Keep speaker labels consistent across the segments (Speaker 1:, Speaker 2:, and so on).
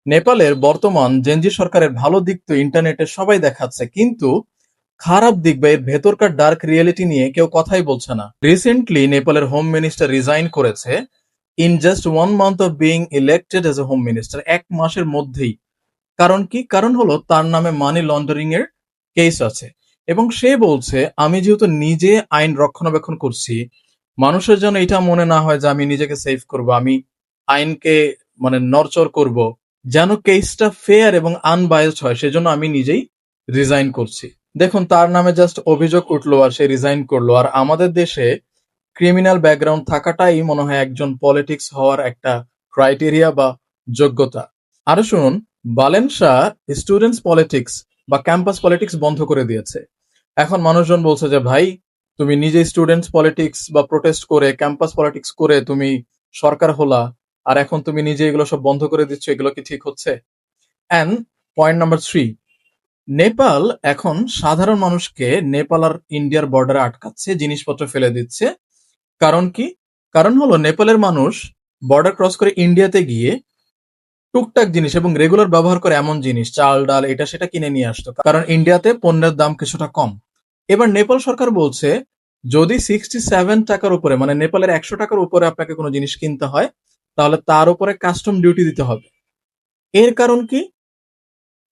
Speaker 1: নেপালের বর্তমান জেনজি সরকারের ভালো দিক তো ইন্টারনেটে সবাই দেখাচ্ছে, কিন্তু খারাপ দিক বা এর ভেতরকার ডার্ক রিয়েলিটি নিয়ে কেউ কথাই বলছে না। রিসেন্টলি নেপালের হোম মিনিস্টার রিজাইন করেছে in just 1 month of being elected as a home minister, 1 মাসের মধ্যেই। কারণ কি? কারণ হলো তার নামে মানি লন্ডারিং এর কেস আছে। এবং সে বলছে, আমি যেহেতু নিজে আইন রক্ষণাবেক্ষণ করছি, মানুষের যেন এটা মনে না হয় যে আমি নিজেকে সেভ করব, আমি আইনকে নড়চড় করব, যেন কেসটা ফেয়ার এবং আনবায়াসড হয়, সেজন্য আমি নিজেই রিজাইন করছি। দেখুন, তার নামে জাস্ট অভিযোগ উঠলো আর সে রিজাইন করলো। আর আমাদের দেশে ক্রিমিনাল ব্যাকগ্রাউন্ড থাকাটাই মনে হয় একজন পলিটিক্স হওয়ার একটা ক্রাইটেরিয়া বা যোগ্যতা। আরো শুনুন, বালেনশা স্টুডেন্টস পলিটিক্স বা ক্যাম্পাস পলিটিক্স বন্ধ করে দিয়েছে। এখন মানুষজন বলছে যে ভাই, তুমি নিজে স্টুডেন্টস পলিটিক্স বা প্রোটেস্ট করে ক্যাম্পাস পলিটিক্স করে তুমি সরকার হলা, আর এখন তুমি নিজে এগুলো সব বন্ধ করে দিচ্ছ, এগুলো কি ঠিক হচ্ছে? অ্যান্ড পয়েন্ট নাম্বার 3, নেপাল এখন সাধারণ মানুষকে নেপাল আর ইন্ডিয়ার বর্ডারে আটকাচ্ছে, জিনিসপত্র ফেলে দিচ্ছে। কারণ কি? কারণ হলো নেপালের মানুষ বর্ডার ক্রস করে ইন্ডিয়াতে গিয়ে টুকটাক জিনিস এবং রেগুলার ব্যবহার করে এমন জিনিস, চাল ডাল এটা সেটা কিনে নিয়ে আসতো, কারণ ইন্ডিয়াতে পণ্যের দাম কিছুটা কম। এবার নেপাল সরকার বলছে, যদি 67 টাকার উপরে, মানে নেপালের 100 টাকার উপরে আপনাকে কোনো জিনিস কিনতে হয়, তাহলে তার উপরে কাস্টম ডিউটি দিতে হবে। এর কারণ কি?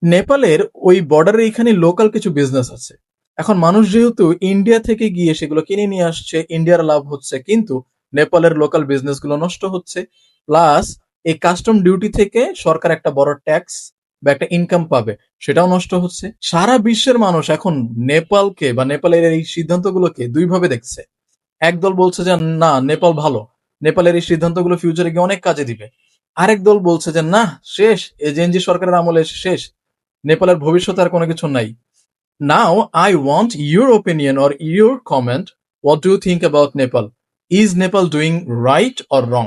Speaker 1: নেপালের ওই বর্ডারের এখানে লোকাল কিছু বিজনেস আছে। এখন মানুষ যেহেতু ইন্ডিয়া থেকে গিয়ে সেগুলো কিনে নিয়ে আসছে, ইন্ডিয়ার লাভ হচ্ছে, কিন্তু নেপালের লোকাল বিজনেস গুলো নষ্ট হচ্ছে। প্লাস এই কাস্টম ডিউটি থেকে সরকার একটা বড় ট্যাক্স বা একটা ইনকাম পাবে, সেটাও নষ্ট হচ্ছে। সারা বিশ্বের মানুষ এখন নেপালকে বা নেপালের এই সিদ্ধান্তগুলোকে দুই ভাবে দেখছে। একদল বলছে যে না, নেপাল ভালো, নেপালের এই সিদ্ধান্তগুলো ফিউচারে গিয়ে অনেক কাজে দিবে। আরেক দল বলছে যে না, শেষ, এজেএনজি সরকারের আমলে শেষ, নেপালের ভবিষ্যৎ আর কোনো কিছু নাই। Now I want your opinion or your comment. What do you think about Nepal? Is Nepal doing right or wrong?